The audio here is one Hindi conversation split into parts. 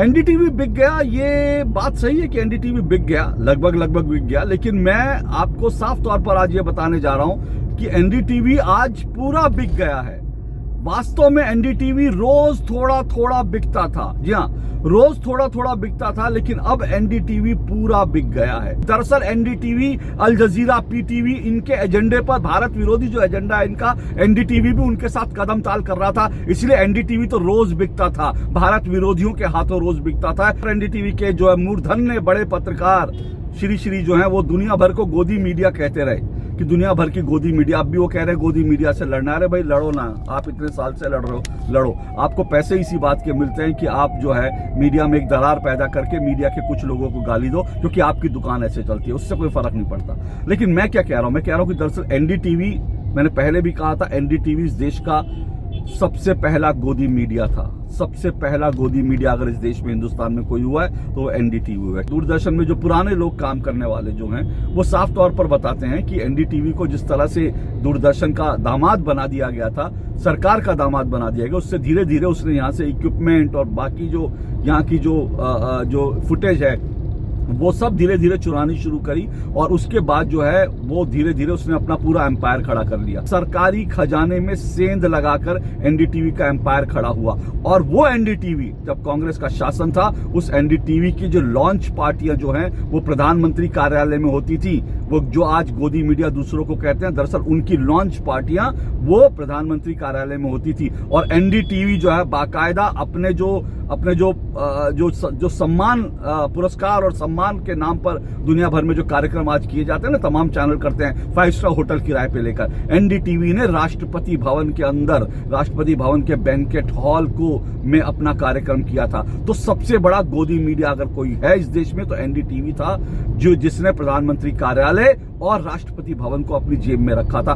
एनडीटीवी बिक गया, ये बात सही है कि एनडीटीवी बिक गया, लगभग बिक गया, लेकिन मैं आपको साफ तौर पर आज ये बताने जा रहा हूं कि एनडीटीवी आज पूरा बिक गया है। वास्तव में एनडीटीवी रोज थोड़ा थोड़ा बिकता था, जी हाँ, रोज थोड़ा थोड़ा बिकता था, लेकिन अब एनडीटीवी पूरा बिक गया है। दरअसल एनडीटीवी, अल जजीरा, पीटीवी, इनके एजेंडे पर, भारत विरोधी जो एजेंडा है इनका, एनडीटीवी भी उनके साथ कदम ताल कर रहा था, इसलिए एनडीटीवी तो रोज बिकता था, भारत विरोधियों के हाथों रोज बिकता था। एनडीटीवी के जो है मूर्धन्य बड़े पत्रकार श्री जो है वो दुनिया भर को गोदी मीडिया कहते रहे कि दुनिया भर की गोदी मीडिया, अब भी वो कह रहे हैं गोदी मीडिया से लड़ना। अरे भाई लड़ो ना, आप इतने साल से लड़ रहे हो, लड़ो। आपको पैसे इसी बात के मिलते हैं कि आप जो है मीडिया में एक दरार पैदा करके मीडिया के कुछ लोगों को गाली दो, क्योंकि आपकी दुकान ऐसे चलती है, उससे कोई फर्क नहीं पड़ता। लेकिन मैं क्या कह रहा हूं, मैं कह रहा हूं कि दरअसल एनडीटीवी, मैंने पहले भी कहा था, एनडीटीवी इस देश का सबसे पहला गोदी मीडिया था। सबसे पहला गोदी मीडिया अगर इस देश में, हिंदुस्तान में कोई हुआ है तो वो एनडीटीवी हुआ है। दूरदर्शन में जो पुराने लोग काम करने वाले जो हैं वो साफ तौर पर बताते हैं कि एनडीटीवी को जिस तरह से दूरदर्शन का दामाद बना दिया गया था, सरकार का दामाद बना दिया गया, उससे धीरे धीरे उसने यहाँ से इक्विपमेंट और बाकी जो यहाँ की जो फुटेज है वो सब धीरे धीरे चुरानी शुरू करी, और उसके बाद जो है वो धीरे धीरे उसने अपना पूरा एम्पायर खड़ा कर लिया। सरकारी खजाने में सेंध लगाकर एनडीटीवी का एम्पायर खड़ा हुआ। और वो एनडीटीवी, जब कांग्रेस का शासन था, उस एनडीटीवी की जो लॉन्च पार्टियां जो हैं वो प्रधानमंत्री कार्यालय में होती थी। वो जो आज गोदी मीडिया दूसरों को कहते हैं, दरअसल उनकी लॉन्च पार्टियां वो प्रधानमंत्री कार्यालय में होती थी। और एनडीटीवी जो है बाकायदा अपने जो सम्मान, पुरस्कार और सम्मान के नाम पर दुनिया भर में जो कार्यक्रम आज किए जाते हैं ना, तमाम चैनल करते हैं 5 स्टार होटल किराए पे लेकर, एनडीटीवी ने राष्ट्रपति भवन के अंदर, राष्ट्रपति भवन के बैंकेट हॉल में अपना कार्यक्रम किया था। तो सबसे बड़ा गोदी मीडिया अगर कोई है इस देश में तो एनडीटीवी था, जिसने प्रधानमंत्री कार्यालय और राष्ट्रपति भवन को अपनी जेब में रखा था।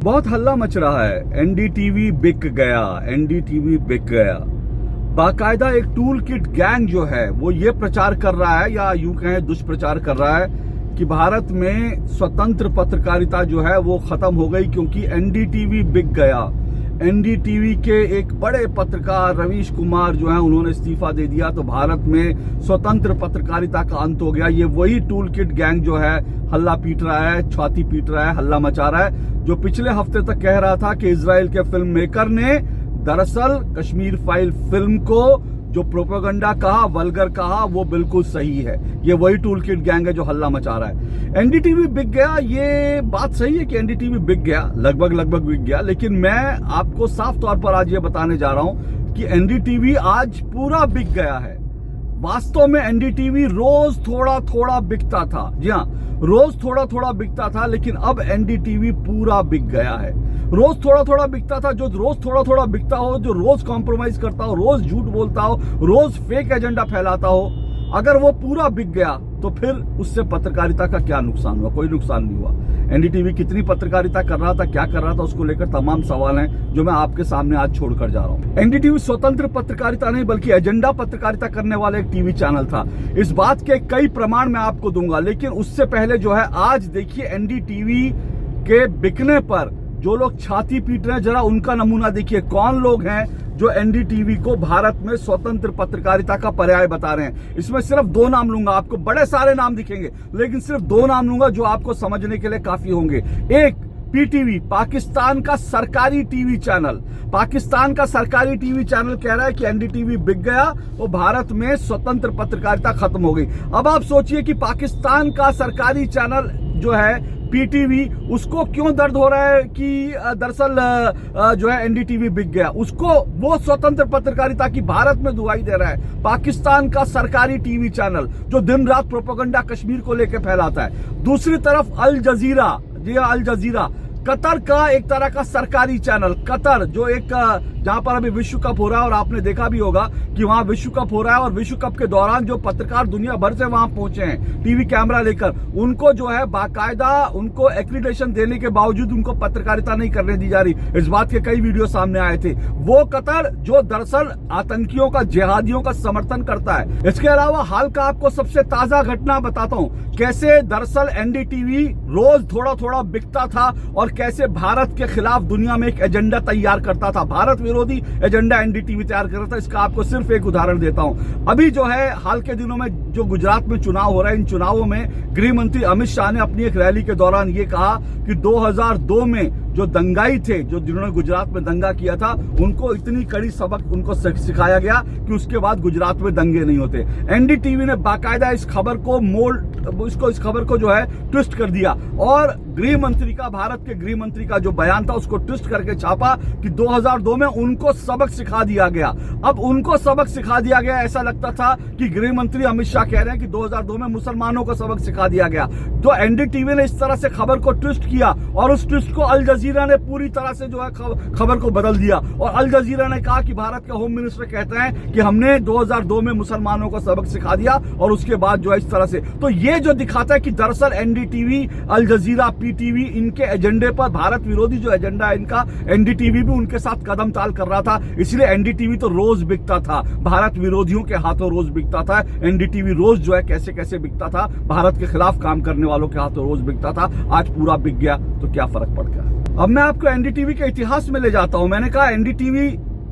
बहुत हल्ला मच रहा है, एनडीटीवी बिक गया, एनडीटीवी बिक गया। बाकायदा एक टूल किट गैंग जो है वो ये प्रचार कर रहा है, या यूं कहें दुष्प्रचार कर रहा है, कि भारत में स्वतंत्र पत्रकारिता जो है वो खत्म हो गई क्योंकि एनडीटीवी बिक गया। एनडीटीवी के एक बड़े पत्रकार रवीश कुमार जो है उन्होंने इस्तीफा दे दिया, तो भारत में स्वतंत्र पत्रकारिता का अंत हो गया। ये वही टूल किट गैंग जो है हल्ला पीट रहा है, छाती पीट रहा है, हल्ला मचा रहा है, जो पिछले हफ्ते तक कह रहा था कि इजराइल के फिल्म मेकर ने दरअसल कश्मीर फाइल फिल्म को जो प्रोपेगेंडा कहा, वल्गर कहा, वो बिल्कुल सही है। ये वही टूल किट गैंग है जो हल्ला मचा रहा है। एनडीटीवी बिक गया, ये बात सही है कि एनडीटीवी बिक गया, लगभग बिक गया, लेकिन मैं आपको साफ तौर पर आज ये बताने जा रहा हूं कि एनडीटीवी आज पूरा बिक गया है। वास्तव में एनडीटीवी रोज थोड़ा थोड़ा बिकता था, जी हाँ, रोज थोड़ा थोड़ा बिकता था, लेकिन अब एनडीटीवी पूरा बिक गया है। रोज थोड़ा थोड़ा बिकता था, जो रोज थोड़ा थोड़ा बिकता हो, जो रोज कॉम्प्रोमाइज करता हो, रोज झूठ बोलता हो, रोज फेक एजेंडा फैलाता हो, अगर वो पूरा बिक गया तो फिर उससे पत्रकारिता का क्या नुकसान हुआ? कोई नुकसान नहीं हुआ। एनडीटीवी कितनी पत्रकारिता कर रहा था, क्या कर रहा था, उसको लेकर तमाम सवाल हैं जो मैं आपके सामने आज छोड़कर जा रहा हूं। एनडीटीवी स्वतंत्र पत्रकारिता नहीं बल्कि एजेंडा पत्रकारिता करने वाला एक टीवी चैनल था। इस बात के कई प्रमाण मैं आपको दूंगा, लेकिन उससे पहले जो है आज देखिए एनडीटीवी के बिकने पर जो लोग छाती पीट रहे हैं, जरा उनका नमूना देखिए। कौन लोग हैं जो एनडीटीवी को भारत में स्वतंत्र पत्रकारिता का पर्याय बता रहे हैं? इसमें सिर्फ 2 नाम लूंगा, आपको बड़े सारे नाम दिखेंगे, लेकिन सिर्फ 2 नाम लूंगा जो आपको समझने के लिए काफी होंगे। एक, पीटीवी, पाकिस्तान का सरकारी टीवी चैनल। पाकिस्तान का सरकारी टीवी चैनल कह रहा है कि एनडीटीवी बिक गया, वो भारत में स्वतंत्र पत्रकारिता खत्म हो गई। अब आप सोचिए कि पाकिस्तान का सरकारी चैनल जो है पीटीवी, उसको क्यों दर्द हो रहा है कि दरअसल जो है एनडीटीवी बिक गया? उसको वो स्वतंत्र पत्रकारिता की भारत में दुहाई दे रहा है। पाकिस्तान का सरकारी टीवी चैनल जो दिन रात प्रोपेगेंडा कश्मीर को लेकर फैलाता है। दूसरी तरफ अल जजीरा, जी अल जजीरा कतर का एक तरह का सरकारी चैनल, कतर जो एक जहां पर अभी विश्व कप हो रहा है, और आपने देखा भी होगा कि वहां विश्व कप हो रहा है, और विश्व कप के दौरान जो पत्रकार दुनिया भर से वहां पहुंचे हैं टीवी कैमरा लेकर, उनको जो है बाकायदा उनको एक्रीडेशन देने के बावजूद उनको पत्रकारिता नहीं करने दी जा रही। इस बात के कई वीडियो सामने आए थे। वो कतर जो दरअसल आतंकियों का, जिहादियों का समर्थन करता है। इसके अलावा हाल का आपको सबसे ताजा घटना बताता हूं, कैसे दरअसल एनडीटीवी रोज थोड़ा थोड़ा बिकता था और कैसे भारत के खिलाफ दुनिया में एक एजेंडा तैयार करता था, भारत विरोधी एजेंडा एनडीटीवी तैयार कर रहा था। इसका आपको सिर्फ एक उदाहरण देता हूं। अभी जो है हाल के दिनों में जो गुजरात में चुनाव हो रहा है, इन चुनावों में गृह मंत्री अमित शाह ने अपनी एक रैली के दौरान ये कहा कि 2002 में जो दंगाई थे, जो जिन्होंने गुजरात में दंगा किया था, उनको इतनी कड़ी सबक उनको सिखाया गया कि उसके बाद गुजरात में दंगे नहीं होते। एनडीटीवी ने बाकायदा इस खबर को जो है ट्विस्ट कर दिया, और गृह मंत्री का, भारत के गृह मंत्री का जो बयान था उसको ट्विस्ट करके छापा कि 2002 में उनको सबक सिखा दिया गया। अब उनको सबक सिखा दिया गया, ऐसा लगता था कि गृह मंत्री अमित शाह कह रहे हैं कि 2002 में मुसलमानों को सबक सिखा दिया गया। तो एनडीटीवी ने इस तरह से खबर को ट्विस्ट किया, और उस ट्विस्ट को अल जजीरा ने पूरी तरह से जो है खबर को बदल दिया, और अल जजीरा ने कहा कि भारत के होम मिनिस्टर कहते हैं कि हमने 2002 में मुसलमानों को सबक सिखा दिया, और उसके बाद जो है इस तरह से। तो ये जो दिखाता है कि दरअसल एनडीटीवी, अल जजीरा, पीटीवी, इनके एजेंडे पर, भारत विरोधी जो एजेंडा है इनका, एनडीटीवी भी उनके साथ कदम ताल कर रहा था। इसलिए एनडीटीवी तो रोज बिकता था, भारत विरोधियों के हाथों रोज बिकता था। एनडीटीवी रोज जो है कैसे कैसे बिकता था, भारत के खिलाफ काम करने वालों के हाथों रोज बिकता था। आज पूरा बिक गया तो क्या फर्क पड़ गया। अब मैं आपको एनडीटीवी के इतिहास में ले जाता हूं। मैंने कहा एनडीटीवी,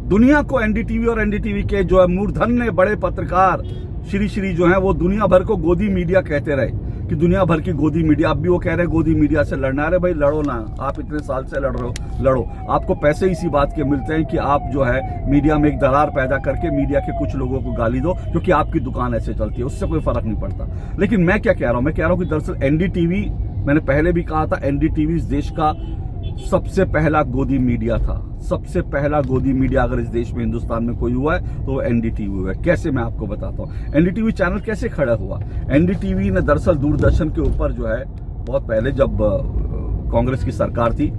दुनिया को एनडीटीवी और एनडीटीवी के जो है मूर्धन्य बड़े पत्रकार श्री जो है वो दुनिया भर को गोदी मीडिया कहते रहे कि दुनिया भर की गोदी मीडिया। अब भी वो कह रहे हैं गोदी मीडिया से लड़ना। अरे भाई लड़ो ना, आप इतने साल से लड़ रहे हो, लड़ो। आपको पैसे इसी बात के मिलते हैं कि आप जो है मीडिया में एक दरार पैदा करके मीडिया के कुछ लोगों को गाली दो, क्योंकि आपकी दुकान ऐसे चलती है, उससे कोई फर्क नहीं पड़ता। लेकिन मैं क्या कह रहा हूं, मैं कह रहा हूं कि दरअसल एनडीटीवी, मैंने पहले भी कहा था, एनडीटीवी इस देश का सबसे पहला गोदी मीडिया था। सबसे पहला गोदी मीडिया अगर इस देश में, हिंदुस्तान में कोई हुआ है तो वो एनडीटीवी हुआ है। कैसे, मैं आपको बताता हूँ। एनडीटीवी चैनल कैसे खड़ा हुआ। एनडीटीवी ने दरअसल दूरदर्शन के ऊपर जो है, बहुत पहले जब कांग्रेस की सरकार थी,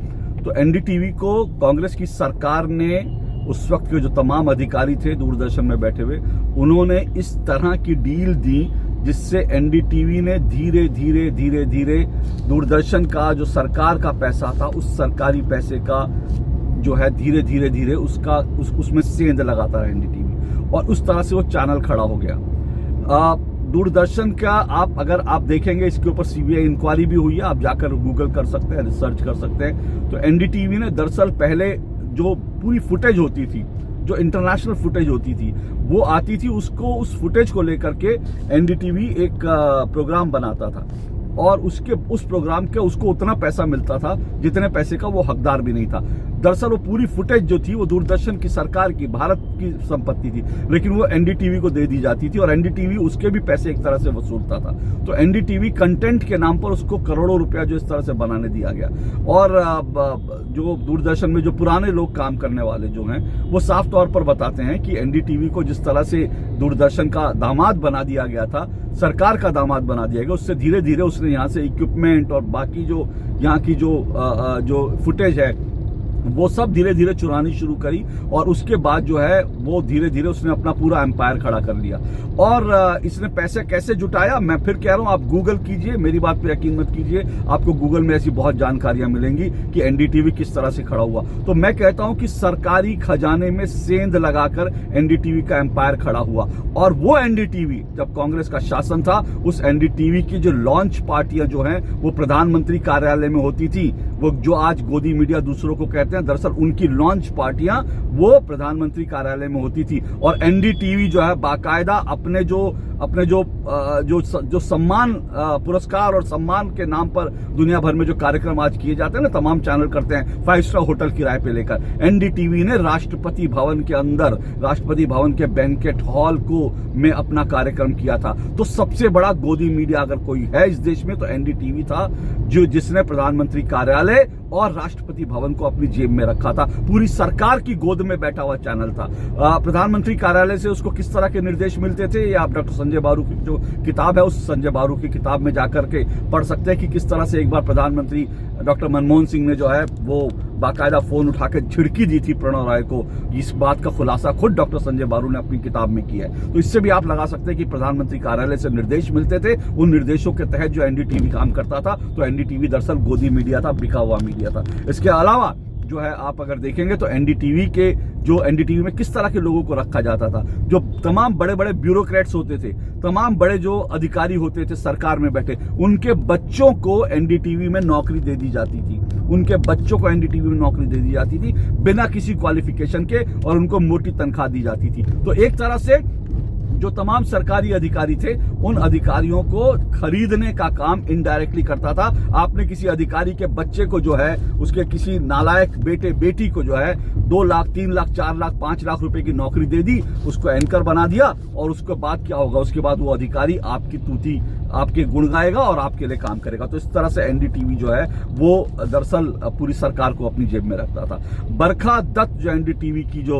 तो एनडीटीवी को कांग्रेस की सरकार ने, उस वक्त के जो तमाम अधिकारी थे दूरदर्शन में बैठे हुए, उन्होंने इस तरह की डील दी जिससे एनडीटीवी ने धीरे धीरे धीरे धीरे दूरदर्शन का जो सरकार का पैसा था, उस सरकारी पैसे का जो है धीरे धीरे धीरे उसमें सेंध लगाता रहा एनडीटीवी, और उस तरह से वो चैनल खड़ा हो गया। दूरदर्शन का अगर आप देखेंगे, इसके ऊपर सीबीआई इंक्वायरी भी हुई है, आप जाकर गूगल कर सकते हैं, रिसर्च कर सकते हैं। तो एनडीटीवी ने दरअसल पहले जो पूरी फुटेज होती थी, जो इंटरनेशनल फुटेज होती थी, वो आती थी, उस फुटेज को लेकर के एनडीटीवी एक प्रोग्राम बनाता था, और उस प्रोग्राम के उसको उतना पैसा मिलता था जितने पैसे का वो हकदार भी नहीं था। दरअसल वो पूरी फुटेज जो थी वो दूरदर्शन की सरकार की, भारत की संपत्ति थी, लेकिन वो एनडीटीवी को दे दी जाती थी, और एनडीटीवी उसके भी पैसे एक तरह से वसूलता था। तो एनडीटीवी कंटेंट के नाम पर उसको करोड़ों रुपया जो इस तरह से बनाने दिया गया। और जो दूरदर्शन में जो पुराने लोग काम करने वाले जो हैं, वो साफ तौर पर बताते हैं कि एनडीटीवी को जिस तरह से दूरदर्शन का दामाद बना दिया गया था, सरकार का दामाद बना दिया गया, उससे धीरे धीरे उसने यहाँ से इक्विपमेंट और बाकी जो यहाँ की जो फुटेज है वो सब धीरे धीरे चुरानी शुरू करी, और उसके बाद जो है वो धीरे धीरे उसने अपना पूरा एम्पायर खड़ा कर लिया। और इसने पैसे कैसे जुटाया, मैं फिर कह रहा हूं, आप गूगल कीजिए, मेरी बात पे यकीन मत कीजिए, आपको गूगल में ऐसी बहुत जानकारियां मिलेंगी कि एनडीटीवी किस तरह से खड़ा हुआ। तो मैं कहता हूं कि सरकारी खजाने में सेंध लगाकर एनडीटीवी का एम्पायर खड़ा हुआ। और वो एनडीटीवी, जब कांग्रेस का शासन था, उस एनडीटीवी की जो लॉन्च पार्टियां जो हैं वो प्रधानमंत्री कार्यालय में होती थी। वो जो आज गोदी मीडिया दूसरों को कहते हैं, दरअसल उनकी लॉन्च पार्टियां वो प्रधानमंत्री कार्यालय में होती थी। और एनडीटीवी जो है बाकायदा अपने जो सम्मान, पुरस्कार और सम्मान के नाम पर दुनिया भर में जो कार्यक्रम आज किए जाते हैं ना, तमाम चैनल करते हैं, 5 स्टार होटल किराए पे लेकर, एनडीटीवी ने राष्ट्रपति भवन के अंदर, राष्ट्रपति भवन के बैंकेट हॉल में अपना कार्यक्रम किया था। तो सबसे बड़ा गोदी मीडिया अगर कोई है इस देश में तो एनडीटीवी था, जिसने प्रधानमंत्री कार्यालय और राष्ट्रपति भवन को अपनी जेब में रखा था। पूरी सरकार की गोद में बैठा हुआ चैनल था। प्रधानमंत्री कार्यालय से उसको किस तरह के निर्देश मिलते थे, ये आप डॉक्टर संजय बारू की जो किताब है, उस संजय बारू की किताब में जाकर के पढ़ सकते हैं कि किस तरह से एक बार प्रधानमंत्री डॉक्टर मनमोहन सिंह ने जो है वो बाकायदा फोन उठा के झिड़की दी थी प्रणव राय को। इस बात का खुलासा खुद डॉक्टर संजय बारू ने अपनी किताब में किया है। तो इससे भी आप लगा सकते हैं कि प्रधानमंत्री कार्यालय से निर्देश मिलते थे, उन निर्देशों के तहत जो एनडीटीवी काम करता था। तो एनडीटीवी दरअसल गोदी मीडिया था, बिका हुआ मीडिया था। इसके अलावा जो है आप अगर देखेंगे तो एनडीटीवी में किस तरह के लोगों को रखा जाता था, जो तमाम बड़े बड़े ब्यूरोक्रेट्स होते थे, तमाम बड़े जो अधिकारी होते थे सरकार में बैठे, उनके बच्चों को एनडीटीवी में नौकरी दे दी जाती थी। उनके बच्चों को एनडीटीवी में नौकरी दे दी जाती थी बिना किसी क्वालिफिकेशन के, और उनको मोटी तनख्वाह दी जाती थी। तो एक तरह से जो तमाम सरकारी अधिकारी थे, उन अधिकारियों को खरीदने का काम इनडायरेक्टली करता था। आपने किसी अधिकारी के बच्चे को जो है, उसके किसी नालायक बेटे बेटी को जो है 2 लाख 3 लाख 4 लाख 5 लाख रुपए की नौकरी दे दी, उसको एंकर बना दिया, और उसके बाद क्या होगा, उसके बाद वो अधिकारी आपकी तूती आपके गुण गाएगा और आपके लिए काम करेगा। तो इस तरह से एनडीटीवी जो है वो दरअसल पूरी सरकार को अपनी जेब में रखता था। बरखा दत्त जो एनडीटीवी की जो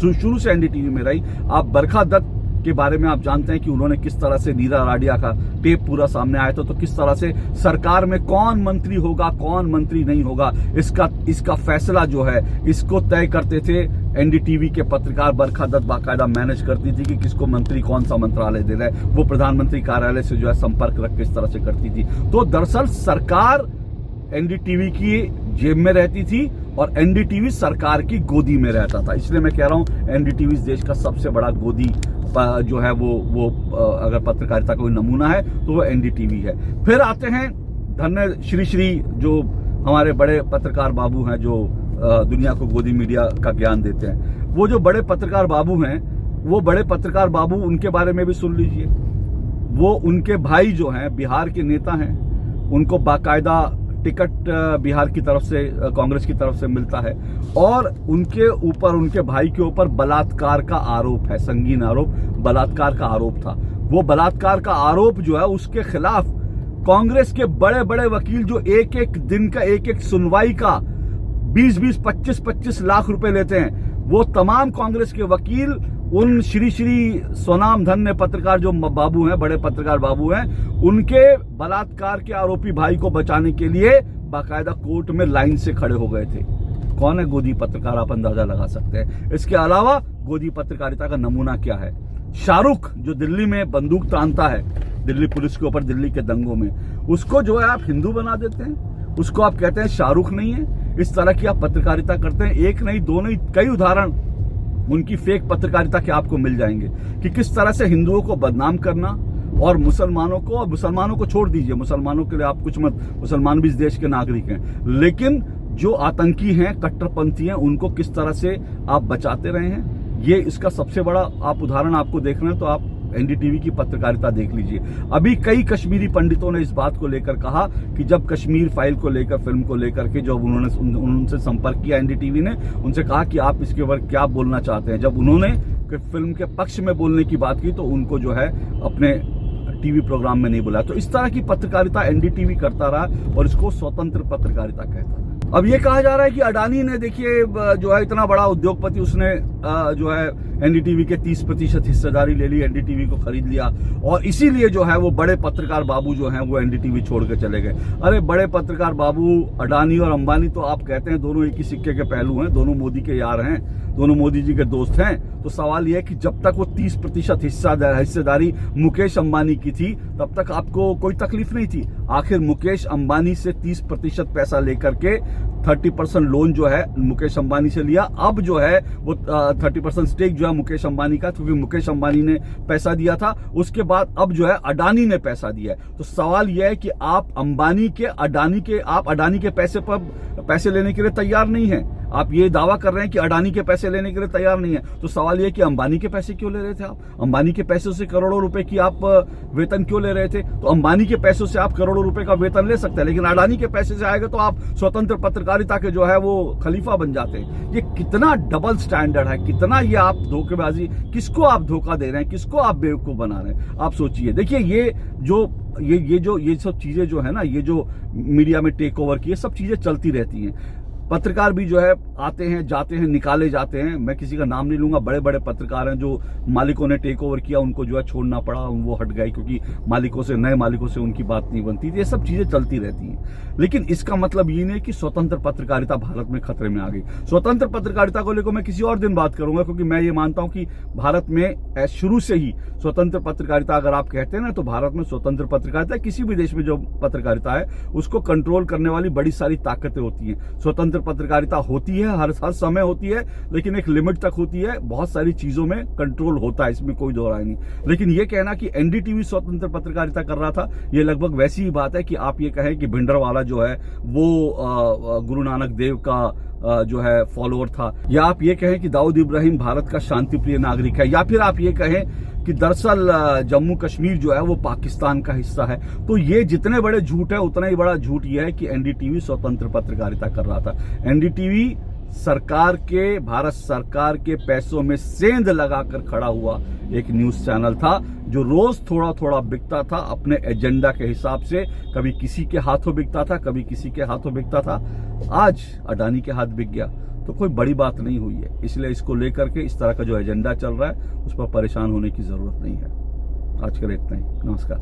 शुरू से एनडीटीवी में रही, आप बरखा दत्त के बारे में आप जानते हैं कि उन्होंने किस तरह से नीरा राडिया का टेप पूरा सामने आया था, तो किस तरह से सरकार में कौन मंत्री होगा कौन मंत्री नहीं होगा, इसका फैसला जो है इसको तय करते थे एनडीटीवी के पत्रकार। बरखा दत्त बाकायदा मैनेज करती थी कि किसको मंत्री कौन सा मंत्रालय दे रहा है, वो प्रधानमंत्री कार्यालय से जो है संपर्क रख के इस तरह से करती थी। तो दरअसल सरकार एनडीटीवी की जेब में रहती थी और एनडीटीवी सरकार की गोदी में रहता था। इसलिए मैं कह रहा हूं एनडीटीवी इस देश का सबसे बड़ा गोदी जो है वो अगर पत्रकारिता का कोई नमूना है तो वो एनडीटीवी है। फिर आते हैं धन्य श्री जो हमारे बड़े पत्रकार बाबू हैं, जो दुनिया को गोदी मीडिया का ज्ञान देते हैं। वो जो बड़े पत्रकार बाबू हैं, वो बड़े पत्रकार बाबू, उनके बारे में भी सुन लीजिए। वो उनके भाई जो हैं बिहार के नेता हैं, उनको बाकायदा टिकट बिहार की तरफ से, कांग्रेस की तरफ से मिलता है, और उनके ऊपर, उनके भाई के ऊपर बलात्कार का आरोप है, संगीन आरोप बलात्कार का आरोप था। वो बलात्कार का आरोप जो है उसके खिलाफ कांग्रेस के बड़े बड़े वकील जो एक एक दिन का एक एक सुनवाई का 20-20 25-25 लाख रुपए लेते हैं, वो तमाम कांग्रेस के वकील उन श्री स्वनाम धन्य पत्रकार जो बाबू हैं, बड़े पत्रकार बाबू हैं, उनके बलात्कार के आरोपी भाई को बचाने के लिए बाकायदा कोर्ट में लाइन से खड़े हो गए थे। कौन है गोदी पत्रकार, आप अंदाजा लगा सकते हैं। इसके अलावा गोदी पत्रकारिता का नमूना क्या है, शाहरुख जो दिल्ली में बंदूक तानता है दिल्ली पुलिस के ऊपर दिल्ली के दंगों में, उसको जो है आप हिंदू बना देते हैं, उसको आप कहते हैं शाहरुख नहीं है। इस तरह की आप पत्रकारिता करते हैं। एक नहीं, दो नहीं, कई उदाहरण उनकी फेक पत्रकारिता के आपको मिल जाएंगे कि किस तरह से हिंदुओं को बदनाम करना और मुसलमानों को छोड़ दीजिए, मुसलमानों के लिए आप कुछ मत, मुसलमान भी इस देश के नागरिक हैं, लेकिन जो आतंकी हैं, कट्टरपंथी हैं, उनको किस तरह से आप बचाते रहे हैं। ये इसका सबसे बड़ा आप उदाहरण आपको देखना है तो आप एनडीटीवी की पत्रकारिता देख लीजिए। अभी कई कश्मीरी पंडितों ने इस बात को लेकर कहा कि जब कश्मीर फाइल को लेकर, फिल्म को लेकर के जब उनसे संपर्क किया एनडीटीवी ने, उनसे कहा कि आप इसके ऊपर क्या बोलना चाहते हैं। जब उन्होंने फिल्म के पक्ष में बोलने की बात की तो उनको जो है अपने टीवी प्रोग्राम में नहीं बुलाया। तो इस तरह की पत्रकारिता एनडीटीवी करता रहा और इसको स्वतंत्र पत्रकारिता कहता है। अब ये कहा जा रहा है कि अडानी ने, देखिए जो है इतना बड़ा उद्योगपति, उसने जो है एनडीटीवी के 30% हिस्सेदारी ले ली, एनडीटीवी को खरीद लिया, और इसीलिए जो है वो बड़े पत्रकार बाबू जो हैं वो एनडीटीवी छोड़ के चले गए। अरे बड़े पत्रकार बाबू अडानी और अंबानी तो आप कहते हैं दोनों एक ही सिक्के के पहलू हैं, दोनों मोदी के यार हैं, दोनों मोदी जी के दोस्त हैं। तो सवाल यह है कि जब तक वो 30% हिस्सेदारी मुकेश अंबानी की थी तब तक आपको कोई तकलीफ नहीं थी। आखिर मुकेश अंबानी से 30% पैसा लेकर के 30% लोन जो है मुकेश अंबानी से लिया। अब जो है वो 30% स्टेक जो है मुकेश अंबानी का, क्योंकि मुकेश अंबानी ने पैसा दिया था। उसके बाद अब जो है अडानी ने पैसा दिया है। तो सवाल यह है कि आप अडानी के पैसे पर पैसे लेने के लिए तैयार नहीं है। आप ये दावा कर रहे हैं कि अडानी के पैसे लेने के लिए तैयार नहीं है, तो सवाल ये कि अंबानी के पैसे क्यों ले रहे थे आप? अंबानी के पैसों से करोड़ों रुपए की आप वेतन क्यों ले रहे थे? तो अंबानी के पैसों से आप करोड़ों रुपए का वेतन ले सकते हैं, लेकिन अडानी के पैसे से आएगा तो आप स्वतंत्र पत्रकारिता के जो है वो खलीफा बन जाते हैं। ये कितना डबल स्टैंडर्ड है, कितना ये आप धोखेबाजी, किसको आप धोखा दे रहे हैं, किसको आप बेवकूफ बना रहे हैं, आप सोचिए। देखिए ये सब चीजें जो है ना, ये जो मीडिया में टेक ओवर की, ये सब चीजें चलती रहती हैं। पत्रकार भी जो है आते हैं, जाते हैं, निकाले जाते हैं। मैं किसी का नाम नहीं लूंगा, बड़े बड़े पत्रकार हैं जो मालिकों ने टेक ओवर किया, उनको जो है छोड़ना पड़ा, वो हट गए क्योंकि मालिकों से, नए मालिकों से उनकी बात नहीं बनती थी। ये सब चीजें चलती रहती हैं, लेकिन इसका मतलब ये नहीं कि स्वतंत्र पत्रकारिता भारत में खतरे में आ गई। स्वतंत्र पत्रकारिता को लेकर मैं किसी और दिन बात करूंगा, क्योंकि मैं ये मानता हूं कि भारत में शुरू से ही स्वतंत्र पत्रकारिता अगर आप कहते हैं ना, तो भारत में स्वतंत्र पत्रकारिता, किसी भी देश में जो पत्रकारिता है उसको कंट्रोल करने वाली बड़ी सारी ताकतें होती हैं। स्वतंत्र पत्रकारिता होती है, हर समय होती है, लेकिन एक लिमिट तक होती है। बहुत सारी चीजों में कंट्रोल होता है, इसमें कोई दो राय नहीं। लेकिन ये कहना कि एनडीटीवी स्वतंत्र पत्रकारिता कर रहा था, ये लगभग वैसी ही बात है कि आप ये कहें कि भिंडरवाला जो है वो गुरु नानक देव का जो है फॉलोअर था, या आप ये कहें कि दाऊद इब्राहिम भारत का शांतिप्रिय नागरिक है, या फिर आप ये कहें कि दरअसल जम्मू कश्मीर जो है वो पाकिस्तान का हिस्सा है। तो ये जितने बड़े झूठ है, उतना ही बड़ा झूठ ये है कि एनडीटीवी स्वतंत्र पत्रकारिता कर रहा था। एनडीटीवी सरकार के, भारत सरकार के पैसों में सेंध लगाकर खड़ा हुआ एक न्यूज चैनल था, जो रोज थोड़ा थोड़ा बिकता था अपने एजेंडा के हिसाब से। कभी किसी के हाथों बिकता था, कभी किसी के हाथों बिकता था। आज अडानी के हाथ बिक गया, तो कोई बड़ी बात नहीं हुई है। इसलिए इसको लेकर के इस तरह का जो एजेंडा चल रहा है, उस पर परेशान होने की जरूरत नहीं है। आज के लिए इतना ही। नमस्कार।